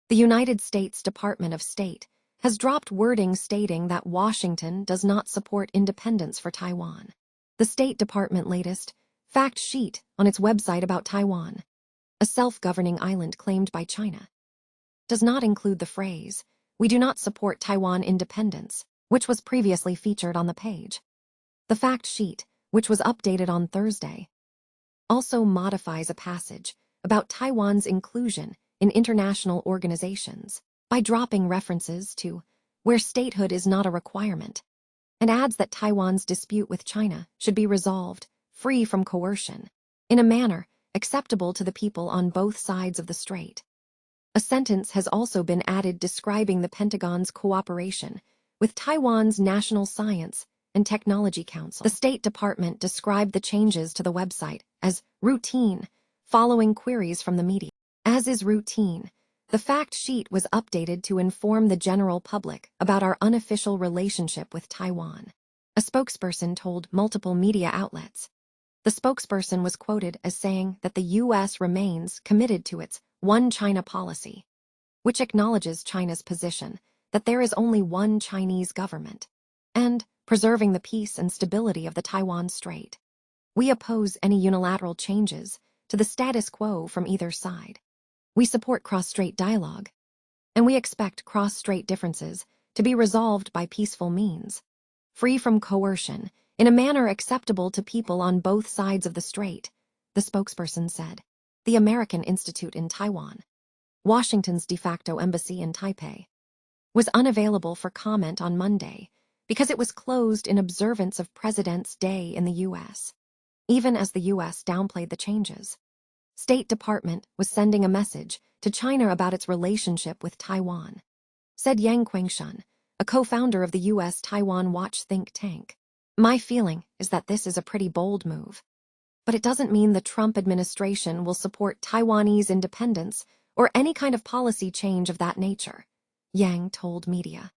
The United States Department of State has dropped wording stating that Washington does not support independence for Taiwan. The State Department latest fact sheet on its website about Taiwan, a self-governing island claimed by China, does not include the phrase, "We do not support Taiwan independence," which was previously featured on the page. The fact sheet, which was updated on Thursday, also modifies a passage about Taiwan's inclusion in international organizations by dropping references to where statehood is not a requirement, and adds that Taiwan's dispute with China should be resolved, free from coercion, in a manner acceptable to the people on both sides of the strait. A sentence has also been added describing the Pentagon's cooperation with Taiwan's National Science and Technology Council. The State Department described the changes to the website as routine, following queries from the media. As is routine, the fact sheet was updated to inform the general public about our unofficial relationship with Taiwan, a spokesperson told multiple media outlets. The spokesperson was quoted as saying that the U.S. remains committed to its One China policy, which acknowledges China's position that there is only one Chinese government, and preserving the peace and stability of the Taiwan Strait. We oppose any unilateral changes to the status quo from either side. We support cross-strait dialogue, and we expect cross-strait differences to be resolved by peaceful means, free from coercion, in a manner acceptable to people on both sides of the strait, the spokesperson said. The American Institute in Taiwan, Washington's de facto embassy in Taipei, was unavailable for comment on Monday because it was closed in observance of President's Day in the U.S., even as the U.S. downplayed the changes. State Department was sending a message to China about its relationship with Taiwan, said Yang Quangshun, a co-founder of the U.S. Taiwan Watch think tank. My feeling is that this is a pretty bold move, but it doesn't mean the Trump administration will support Taiwanese independence or any kind of policy change of that nature, Yang told media.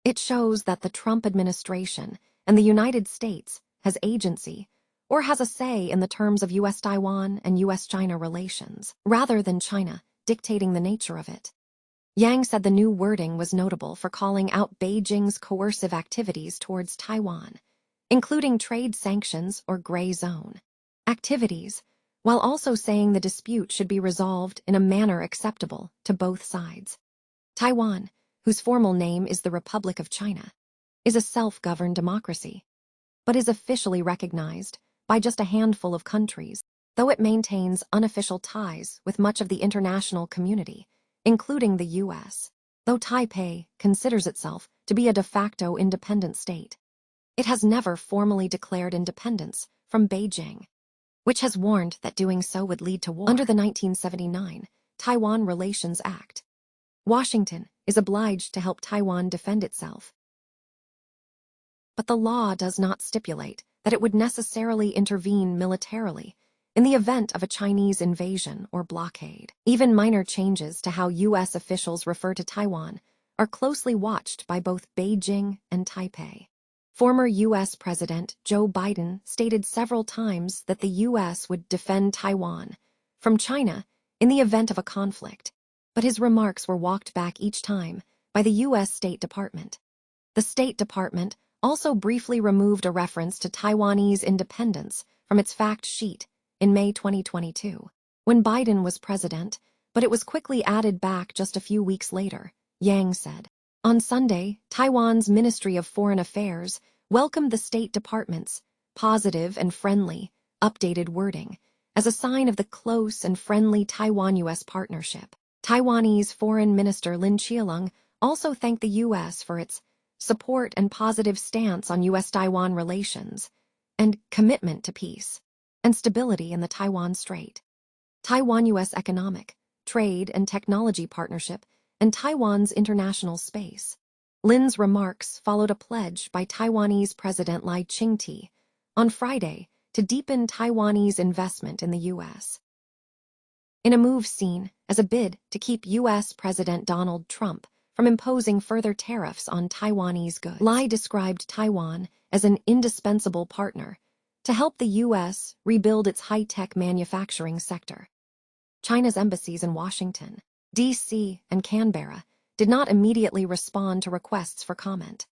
It shows that the Trump administration and the United States has agency or has a say in the terms of U.S.-Taiwan and U.S.-China relations, rather than China dictating the nature of it. Yang said the new wording was notable for calling out Beijing's coercive activities towards Taiwan, including trade sanctions or gray zone activities, while also saying the dispute should be resolved in a manner acceptable to both sides. Taiwan, whose formal name is the Republic of China, is a self-governed democracy, but is officially recognized by just a handful of countries, though it maintains unofficial ties with much of the international community, including the U.S., though Taipei considers itself to be a de facto independent state. It has never formally declared independence from Beijing, which has warned that doing so would lead to war. Under the 1979 Taiwan Relations Act, Washington is obliged to help Taiwan defend itself. But the law does not stipulate that it would necessarily intervene militarily in the event of a Chinese invasion or blockade. Even minor changes to how U.S. officials refer to Taiwan are closely watched by both Beijing and Taipei. Former U.S. President Joe Biden stated several times that the U.S. would defend Taiwan from China in the event of a conflict, but his remarks were walked back each time by the U.S. State Department. The State Department also briefly removed a reference to Taiwanese independence from its fact sheet in May 2022, when Biden was president, but it was quickly added back just a few weeks later, Yang said. On Sunday, Taiwan's Ministry of Foreign Affairs welcomed the State Department's positive and friendly, updated wording as a sign of the close and friendly Taiwan-U.S. partnership. Taiwanese Foreign Minister Lin Chialung also thanked the U.S. for its support and positive stance on U.S.-Taiwan relations, and commitment to peace and stability in the Taiwan Strait. Taiwan-U.S. economic, trade, and technology partnership, and Taiwan's international space. Lin's remarks followed a pledge by Taiwanese President Lai Ching-te on Friday to deepen Taiwanese investment in the U.S. in a move seen as a bid to keep U.S. President Donald Trump from imposing further tariffs on Taiwanese goods. Lai described Taiwan as an indispensable partner to help the U.S. rebuild its high-tech manufacturing sector. China's embassies in Washington, DC and Canberra did not immediately respond to requests for comment.